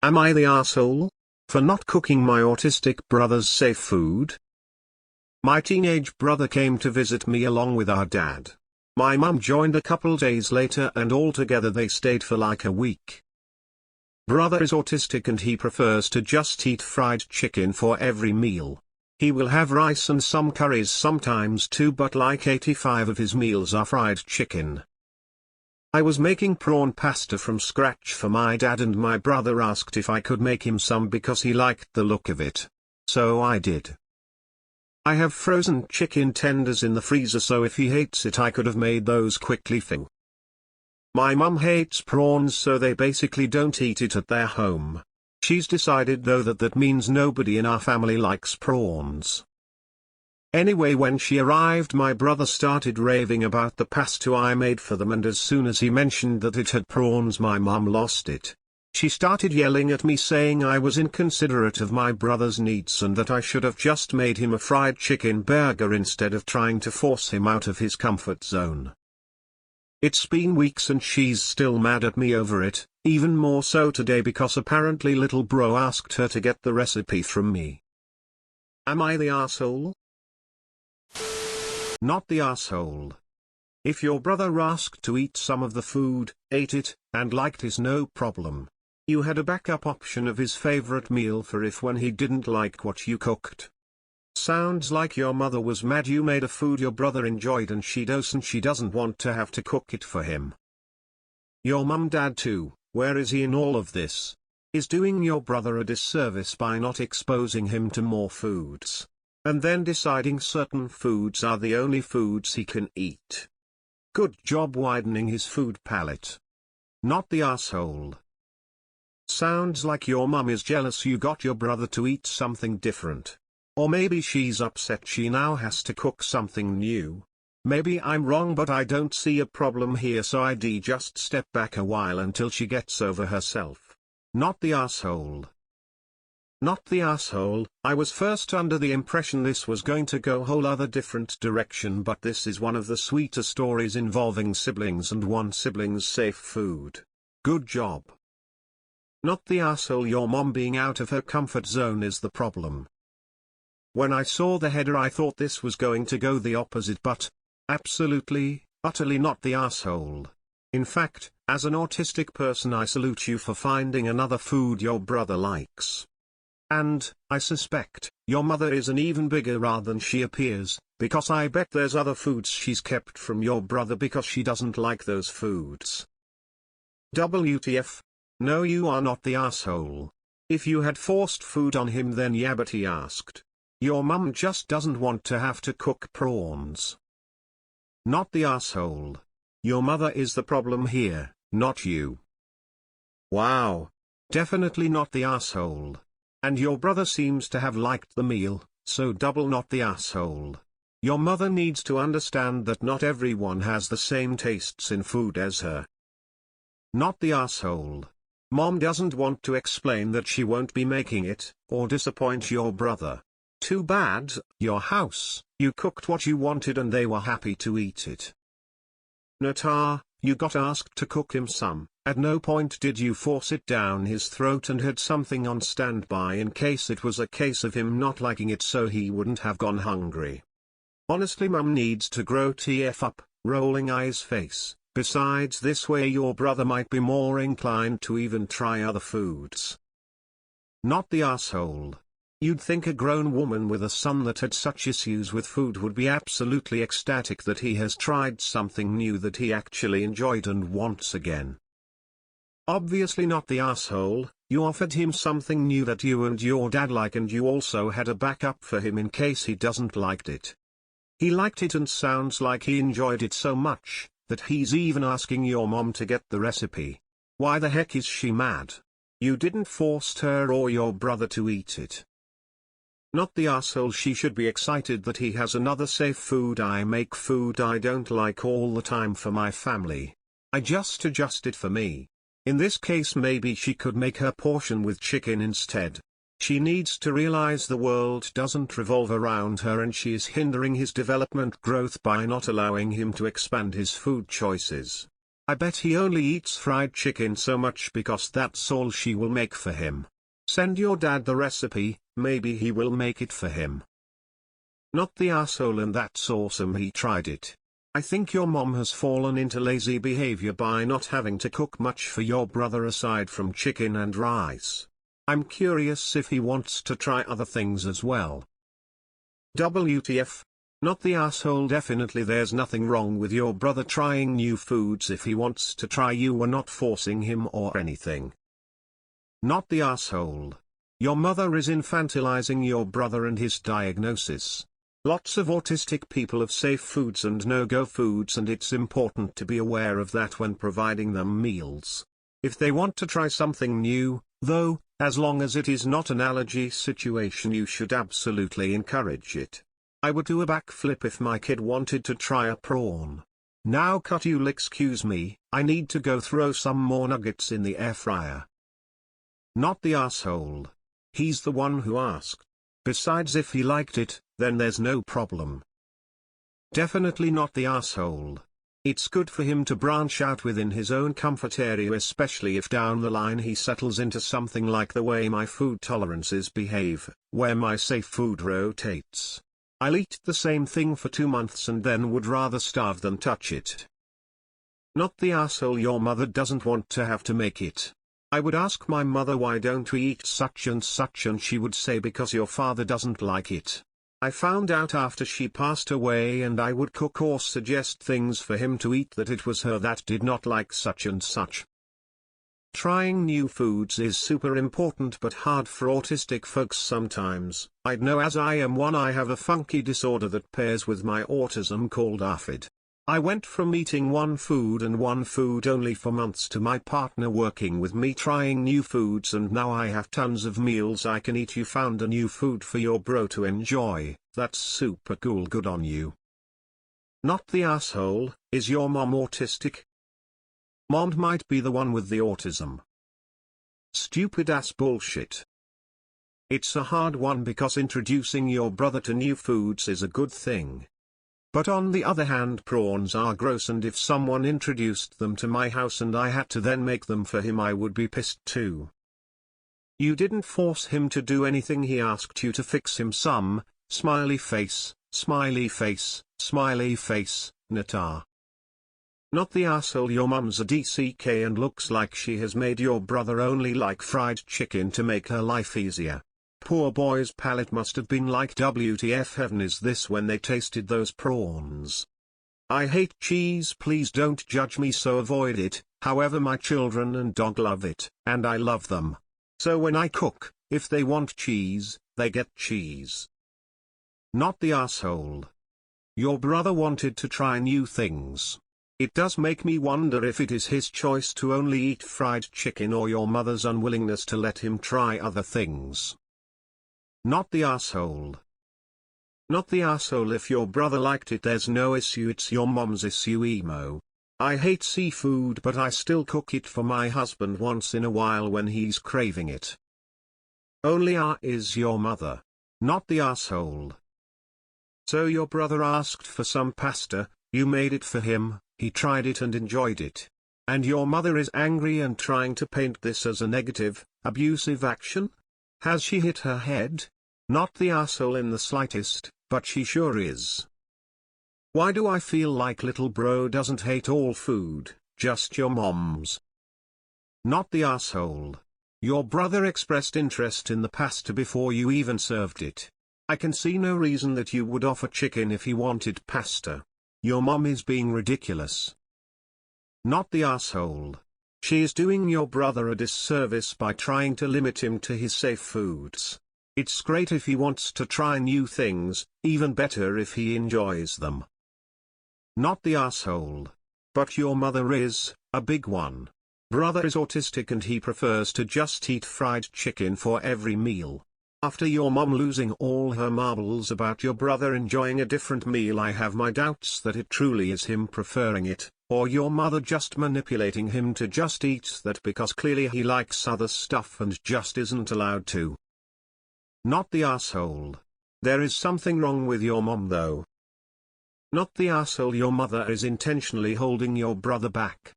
Am I the asshole for not cooking my autistic brother's safe food? My teenage brother came to visit me along with our dad. My mum joined a couple days later and altogether they stayed for like a week. Brother is autistic and he prefers to just eat fried chicken for every meal. He will have rice and some curries sometimes too, but like 85 of his meals are fried chicken. I was making prawn pasta from scratch for my dad and my brother asked if I could make him some because he liked the look of it. So I did. I have frozen chicken tenders in the freezer, so if he hates it I could have made those quickly for him. My mum hates prawns, so they basically don't eat it at their home. She's decided though that means nobody in our family likes prawns. Anyway, when she arrived my brother started raving about the pasta I made for them, and as soon as he mentioned that it had prawns my mum lost it. She started yelling at me saying I was inconsiderate of my brother's needs and that I should have just made him a fried chicken burger instead of trying to force him out of his comfort zone. It's been weeks and she's still mad at me over it, even more so today because apparently little bro asked her to get the recipe from me. Am I the asshole? Not the asshole. If your brother asked to eat some of the food, ate it, and liked it, no problem. You had a backup option of his favorite meal for if when he didn't like what you cooked. Sounds like your mother was mad you made a food your brother enjoyed and she doesn't want to have to cook it for him. Your dad too, where is he in all of this? Is doing your brother a disservice by not exposing him to more foods. And then deciding certain foods are the only foods he can eat. Good job widening his food palette. Not the asshole. Sounds like your mum is jealous you got your brother to eat something different. Or maybe she's upset she now has to cook something new. Maybe I'm wrong, but I don't see a problem here, so I'd just step back a while until she gets over herself. Not the asshole. Not the asshole. I was first under the impression this was going to go whole other different direction, but this is one of the sweeter stories involving siblings and one sibling's safe food. Good job. Not the asshole. Your mom being out of her comfort zone is the problem. When I saw the header I thought this was going to go the opposite, but absolutely, utterly not the asshole. In fact, as an autistic person I salute you for finding another food your brother likes. And, I suspect, your mother is an even bigger rat than she appears, because I bet there's other foods she's kept from your brother because she doesn't like those foods. WTF? No, you are not the asshole. If you had forced food on him then yeah, but he asked. Your mum just doesn't want to have to cook prawns. Not the asshole. Your mother is the problem here, not you. Wow. Definitely not the asshole. And your brother seems to have liked the meal, so double not the asshole. Your mother needs to understand that not everyone has the same tastes in food as her. Not the asshole. Mom doesn't want to explain that she won't be making it, or disappoint your brother. Too bad, your house, you cooked what you wanted and they were happy to eat it. Natar, you got asked to cook him some, at no point did you force it down his throat and had something on standby in case it was a case of him not liking it so he wouldn't have gone hungry. Honestly, mum needs to grow TF up, rolling eyes face. Besides, this way your brother might be more inclined to even try other foods. Not the asshole. You'd think a grown woman with a son that had such issues with food would be absolutely ecstatic that he has tried something new that he actually enjoyed and wants again. Obviously not the asshole. You offered him something new that you and your dad like, and you also had a backup for him in case he doesn't liked it. He liked it and sounds like he enjoyed it so much that he's even asking your mom to get the recipe. Why the heck is she mad? You didn't force her or your brother to eat it. Not the asshole. She should be excited that he has another safe food. I make food I don't like all the time for my family. I just adjust it for me. In this case maybe she could make her portion with chicken instead. She needs to realize the world doesn't revolve around her and she is hindering his development growth by not allowing him to expand his food choices. I bet he only eats fried chicken so much because that's all she will make for him. Send your dad the recipe, maybe he will make it for him. Not the asshole, and that's awesome he tried it. I think your mom has fallen into lazy behavior by not having to cook much for your brother aside from chicken and rice. I'm curious if he wants to try other things as well. WTF? Not the asshole. Definitely there's nothing wrong with your brother trying new foods if he wants to try. You are not forcing him or anything. Not the asshole. Your mother is infantilizing your brother and his diagnosis. Lots of autistic people have safe foods and no-go foods, and it's important to be aware of that when providing them meals. If they want to try something new, though, as long as it is not an allergy situation, you should absolutely encourage it. I would do a backflip if my kid wanted to try a prawn. Now cut, you'll excuse me, I need to go throw some more nuggets in the air fryer. Not the asshole. He's the one who asked. Besides, if he liked it, then there's no problem. Definitely not the asshole. It's good for him to branch out within his own comfort area, especially if down the line he settles into something like the way my food tolerances behave, where my safe food rotates. I'll eat the same thing for 2 months and then would rather starve than touch it. Not the asshole. Your mother doesn't want to have to make it. I would ask my mother, why don't we eat such, and she would say because your father doesn't like it. I found out after she passed away, and I would cook or suggest things for him to eat that it was her that did not like such and such. Trying new foods is super important but hard for autistic folks sometimes. I'd know, as I am one. I have a funky disorder that pairs with my autism called AFID. I went from eating one food and one food only for months to my partner working with me trying new foods, and now I have tons of meals I can eat. You found a new food for your bro to enjoy. That's super cool. Good on you. Not the asshole. Is your mom autistic? Mom might be the one with the autism. Stupid ass bullshit. It's a hard one because introducing your brother to new foods is a good thing. But on the other hand, prawns are gross, and if someone introduced them to my house and I had to then make them for him, I would be pissed too. You didn't force him to do anything. He asked you to fix him some, smiley face, smiley face, smiley face, Natar. Not the asshole. Your mum's a DCK and looks like she has made your brother only like fried chicken to make her life easier. Poor boy's palate must have been like, WTF heaven is this when they tasted those prawns. I hate cheese. Please don't judge me, so avoid it. However, my children and dog love it, and I love them. So when I cook, if they want cheese, they get cheese. Not the asshole. Your brother wanted to try new things. It does make me wonder if it is his choice to only eat fried chicken or your mother's unwillingness to let him try other things. Not the asshole. Not the asshole. If your brother liked it, there's no issue. It's your mom's issue. Emo. I hate seafood, but I still cook it for my husband once in a while when he's craving it. Only is your mother. Not the asshole. So your brother asked for some pasta, you made it for him, he tried it and enjoyed it. And your mother is angry and trying to paint this as a negative, abusive action? Has she hit her head? Not the asshole in the slightest, but she sure is. Why do I feel like little bro doesn't hate all food, just your mom's? Not the asshole. Your brother expressed interest in the pasta before you even served it. I can see no reason that you would offer chicken if he wanted pasta. Your mom is being ridiculous. Not the asshole. She is doing your brother a disservice by trying to limit him to his safe foods. It's great if he wants to try new things, even better if he enjoys them. Not the asshole. But your mother is, a big one. Brother is autistic and he prefers to just eat fried chicken for every meal. After your mom losing all her marbles about your brother enjoying a different meal, I have my doubts that it truly is him preferring it, or your mother just manipulating him to just eat that because clearly he likes other stuff and just isn't allowed to. Not the asshole. There is something wrong with your mom though. Not the asshole. Your mother is intentionally holding your brother back.